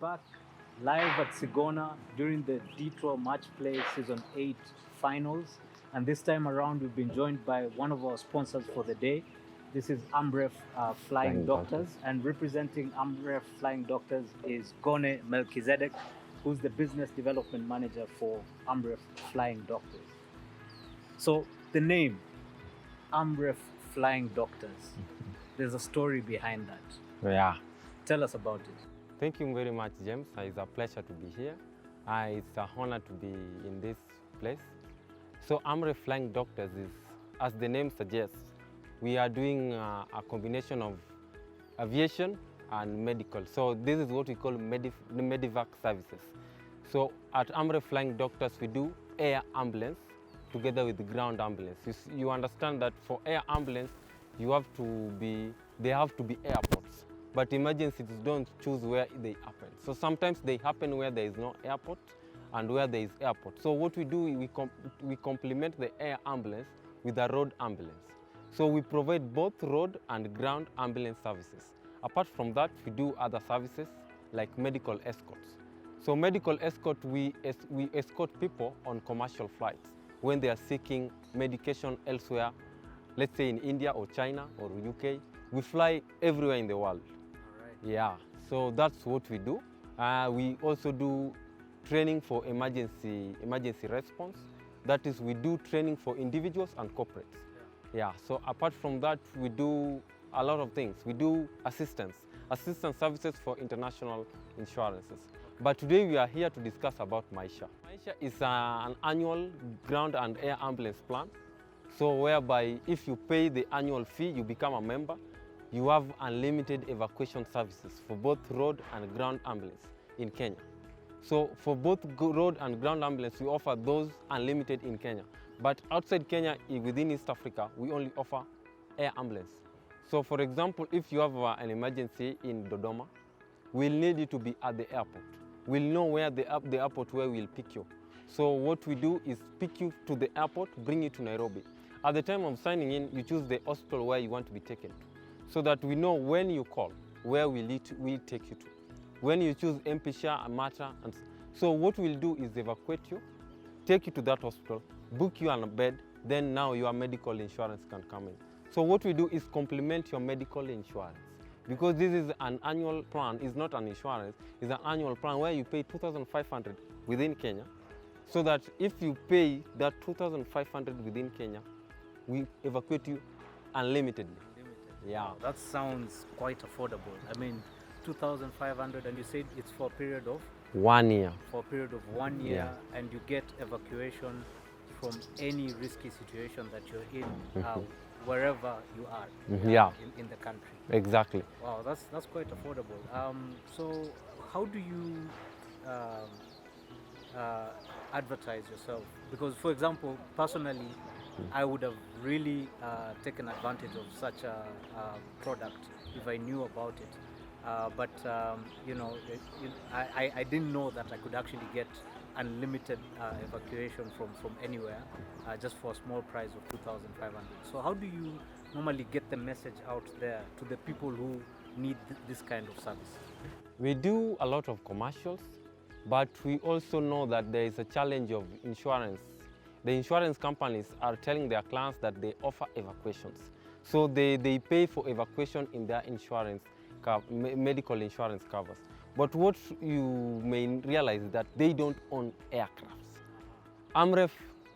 back live at Sigona during the Detour Match Play Season 8 finals. And this time around, we've been joined by one of our sponsors for the day. This is AMREF Flying Doctors. And representing AMREF Flying Doctors is Gone Melchizedek, who's the Business Development Manager for AMREF Flying Doctors. So the name, AMREF Flying Doctors, there's a story behind that. Yeah. Tell us about it. Thank you very much, James. It's a pleasure to be here. It's an honor to be in this place. So AMREF Flying Doctors is, as the name suggests, we are doing a combination of aviation and medical. So this is what we call Medivac services. So at AMREF Flying Doctors, we do air ambulance together with the ground ambulance. You understand that for air ambulance, they have to be airports. But emergencies don't choose where they happen. So sometimes they happen where there is no airport and where there is airport. So what we do, we complement the air ambulance with a road ambulance. So we provide both road and ground ambulance services. Apart from that, we do other services like medical escorts. So medical escort, we escort people on commercial flights when they are seeking medication elsewhere, let's say in India or China or UK. We fly everywhere in the world. Yeah, so that's what we do. We also do training for emergency response. That is, we do training for individuals and corporates. Yeah, so apart from that, we do a lot of things. We do assistance services for international insurances. But today we are here to discuss about Maisha. Maisha is an annual ground and air ambulance plan. So whereby if you pay the annual fee, you become a member. You have unlimited evacuation services for both road and ground ambulance in Kenya. So for both road and ground ambulance, we offer those unlimited in Kenya. But outside Kenya, within East Africa, we only offer air ambulance. So for example, if you have an emergency in Dodoma, we'll need you to be at the airport. We'll know where the airport where we'll pick you. So what we do is pick you to the airport, bring you to Nairobi. At the time of signing in, you choose the hospital where you want to be taken to, so that we know when you call, where we take you to. When you choose Mpisha, Amata, and so what we'll do is evacuate you, take you to that hospital, book you on a bed, then now your medical insurance can come in. So what we do is complement your medical insurance. Because this is an annual plan, it's not an insurance, it's an annual plan where you pay 2,500 within Kenya, so that if you pay that 2,500 within Kenya, we evacuate you unlimitedly. Yeah. Wow, that sounds quite affordable. I mean, 2,500, and you said it's for a period of? 1 year. For a period of 1 year, Yeah. and you get evacuation from any risky situation that you're in, wherever you are Yeah. in the country. Exactly. Wow, that's quite affordable. So how do you advertise yourself? Because, for example, personally, I would have really taken advantage of such a product if I knew about it. But you know, I didn't know that I could actually get unlimited evacuation from anywhere just for a small price of 2,500. So how do you normally get the message out there to the people who need this kind of service? We do a lot of commercials, but we also know that there is a challenge of insurance. The insurance companies are telling their clients that they offer evacuations. So they pay for evacuation in their insurance, medical insurance covers. But what you may realize is that they don't own aircrafts. AMREF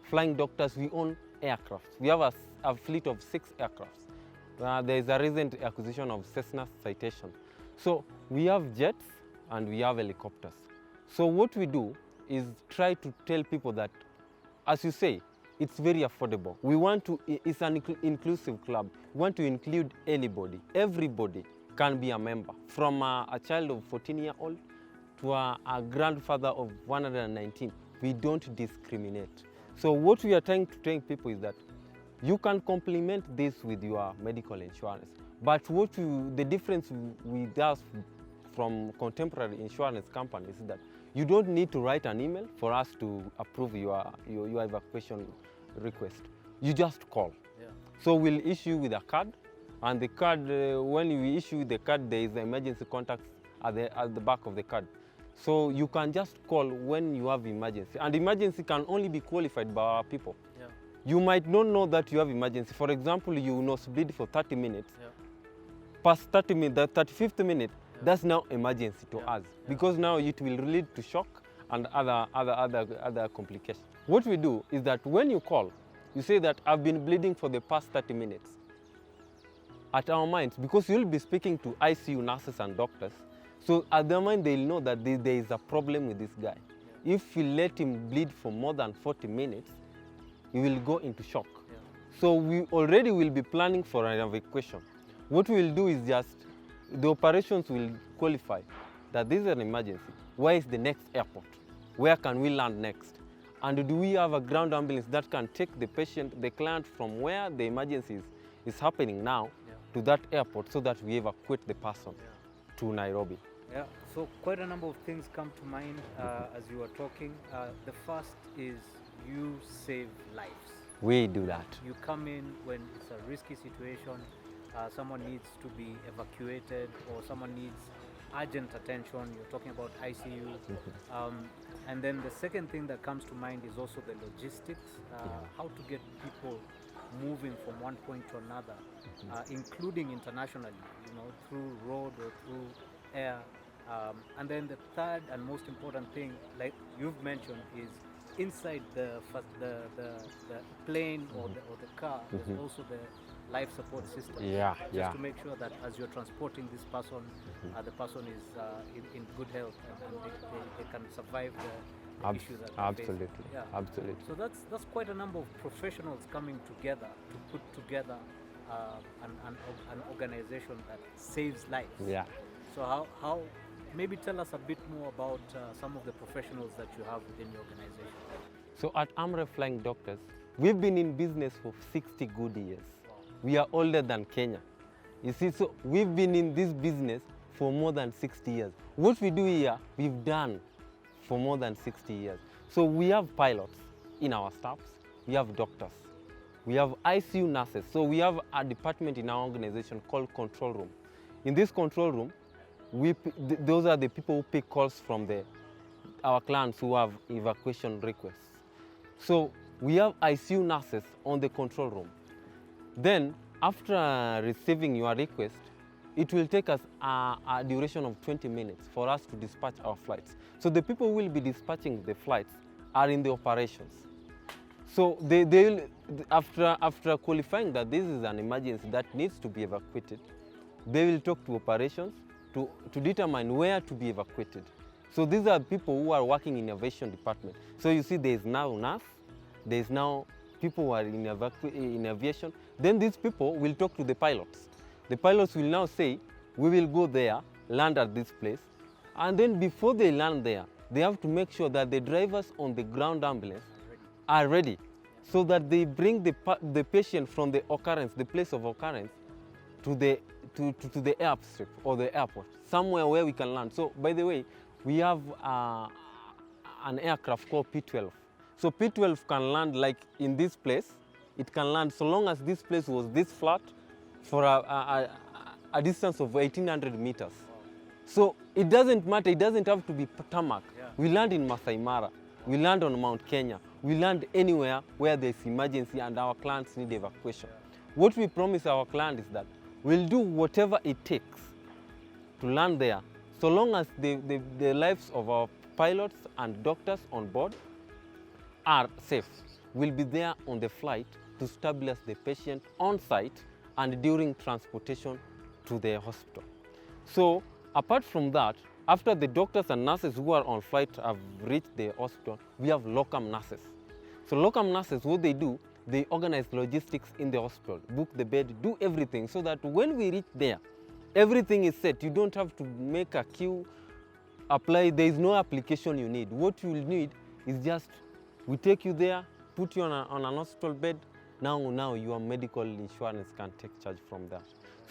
Flying Doctors, we own aircrafts. We have a fleet of 6 aircrafts. There is a recent acquisition of Cessna Citation. So we have jets and we have helicopters. So what we do is try to tell people that, as you say, it's very affordable. We want to, it's an inclusive club. We want to include anybody. Everybody can be a member, from a child of 14-year-old to a grandfather of 119. We don't discriminate. So what we are trying to tell people is that you can complement this with your medical insurance. But the difference with us from contemporary insurance companies is that you don't need to write an email for us to approve your evacuation request. You just call. Yeah. So we'll issue with a card, And the card, when we issue the card, there is emergency contacts at the back of the card. So you can just call when you have emergency. And emergency can only be qualified by our people. Yeah. You might not know that you have emergency. For example, you nosebleed for 30 minutes. Yeah. Past 30 minutes, the 35th minute, Yeah. that's now emergency to Yeah. us. Yeah. Because now it will lead to shock and other complications. What we do is that when you call, you say that I've been bleeding for the past 30 minutes. At our minds, because you'll be speaking to ICU nurses and doctors, so at their mind they'll know that there is a problem with this guy. Yeah. If we let him bleed for more than 40 minutes, he will go into shock. Yeah. So we already will be planning for an evacuation. What we'll do is just, the operations will qualify that this is an emergency. Where is the next airport? Where can we land next? And do we have a ground ambulance that can take the patient, the client, from where the emergency is happening now to that airport, so that we evacuate the person to Nairobi? Yeah, so quite a number of things come to mind as you are talking. The first is you save lives. We do that. You come in when it's a risky situation, someone needs to be evacuated or someone needs urgent attention. You're talking about ICU. And then the second thing that comes to mind is also the logistics, how to get people moving from one point to another, including internationally, you know, through road or through air. And then the third and most important thing, like you've mentioned, is inside the plane or the car, there's also the life support system. Just to make sure that as you're transporting this person, the person is in good health and they can survive the issues that they're facing. Absolutely. Yeah. Absolutely. So that's quite a number of professionals coming together to put together an organization that saves lives. Yeah. So how maybe tell us a bit more about some of the professionals that you have within your organization. So at AMREF Flying Doctors, we've been in business for 60 good years. Wow. We are older than Kenya. You see, so we've been in this business for more than 60 years. What we do here, we've done for more than 60 years. So we have pilots in our staffs, we have doctors, we have ICU nurses. So we have a department in our organization called control room. In this control room, those are the people who pick calls from our clients who have evacuation requests. So we have ICU nurses on the control room. Then after receiving your request, it will take us a duration of 20 minutes for us to dispatch our flights. So the people who will be dispatching the flights are in the operations. So they will, after qualifying that this is an emergency that needs to be evacuated, they will talk to operations to determine where to be evacuated. So these are people who are working in aviation department. So you see there is now nurse, there is now people who are in aviation. Then these people will talk to the pilots. The pilots will now say, we will go there, land at this place. And then before they land there, they have to make sure that the drivers on the ground ambulance are ready, so that they bring the patient from the occurrence, the place of occurrence, to the airstrip or the airport, somewhere where we can land. So by the way, we have an aircraft called P-12. So P-12 can land like in this place. It can land so long as this place was this flat for a distance of 1,800 meters. So it doesn't matter, it doesn't have to be tarmac. Yeah. We land in Masai Mara, we land on Mount Kenya, we land anywhere where there's emergency and our clients need evacuation. What we promise our client is that we'll do whatever it takes to land there, so long as the lives of our pilots and doctors on board are safe. We'll be there on the flight to stabilize the patient on site and during transportation to the hospital. So apart from that, after the doctors and nurses who are on flight have reached the hospital, we have locum nurses. So locum nurses, what they do, they organize logistics in the hospital, book the bed, do everything, so that when we reach there, everything is set. You don't have to make a queue, apply. There is no application you need. What you will need is just, we take you there, put you on an hospital bed. Now your medical insurance can take charge from there.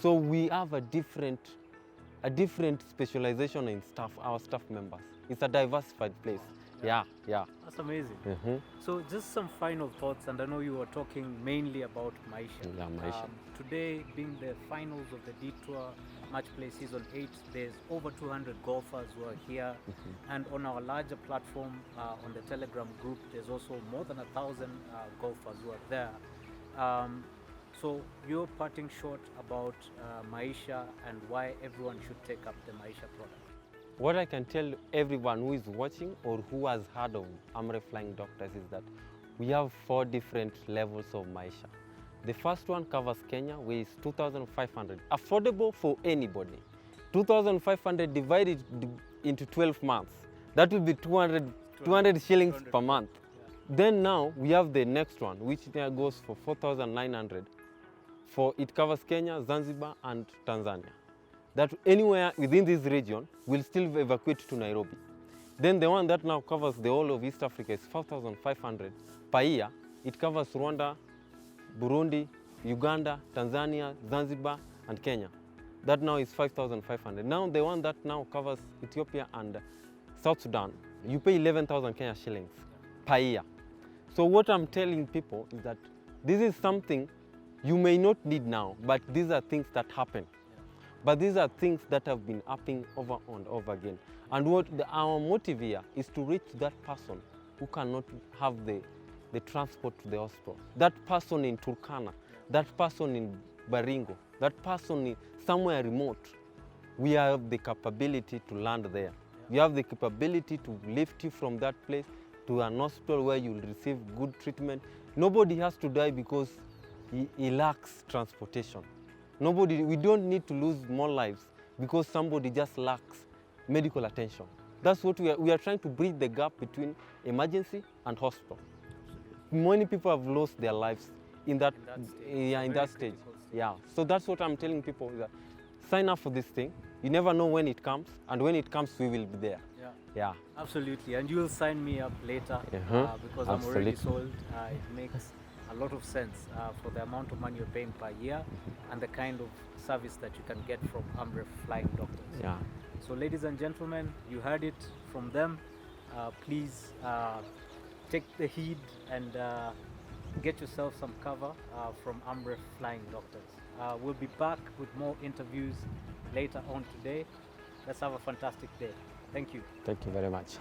So we have a different specialization in staff, our staff members. It's a diversified place. Yeah. That's amazing. So just some final thoughts, and I know you were talking mainly about Maisha. Yeah, Maisha. Today being the finals of the Detour Match Play Season 8. There's over 200 golfers who are here. And on our larger platform, on the Telegram group, there's also more than 1,000 golfers who are there. So you're parting short about Maisha and why everyone should take up the Maisha product. What I can tell everyone who is watching or who has heard of AMREF Flying Doctors is that we have 4 different levels of Maisha. The first one covers Kenya, which is 2,500, affordable for anybody. 2,500 divided into 12 months. That will be 200 shillings per month. Yeah. Then now we have the next one, which goes for 4,900. It covers Kenya, Zanzibar, and Tanzania. That anywhere within this region will still evacuate to Nairobi. Then the one that now covers the whole of East Africa is 4,500 per year. It covers Rwanda, Burundi, Uganda, Tanzania, Zanzibar, and Kenya. That now is 5,500. Now the one that now covers Ethiopia and South Sudan, you pay 11,000 Kenya shillings per year. So what I'm telling people is that this is something you may not need now, but these are things that happen. But these are things that have been happening over and over again. And what our motive here is to reach that person who cannot have the transport to the hospital. That person in Turkana, that person in Baringo, that person in somewhere remote. We have the capability to land there. We have the capability to lift you from that place to an hospital where you will receive good treatment. Nobody has to die because he lacks transportation. We don't need to lose more lives because somebody just lacks medical attention. That's what we are trying to bridge the gap between emergency and hospital. Many people have lost their lives in that stage. Yeah. So that's what I'm telling people, is that sign up for this thing. You never know when it comes, and when it comes, we will be there. Yeah. Absolutely. And you will sign me up later because I'm already sold. It makes a lot of sense for the amount of money you're paying per year and the kind of service that you can get from AMREF Flying Doctors. Yeah. So ladies and gentlemen, you heard it from them. Please take the heed and get yourself some cover from AMREF Flying Doctors. We'll be back with more interviews later on today. Let's have a fantastic day. Thank you. Thank you very much.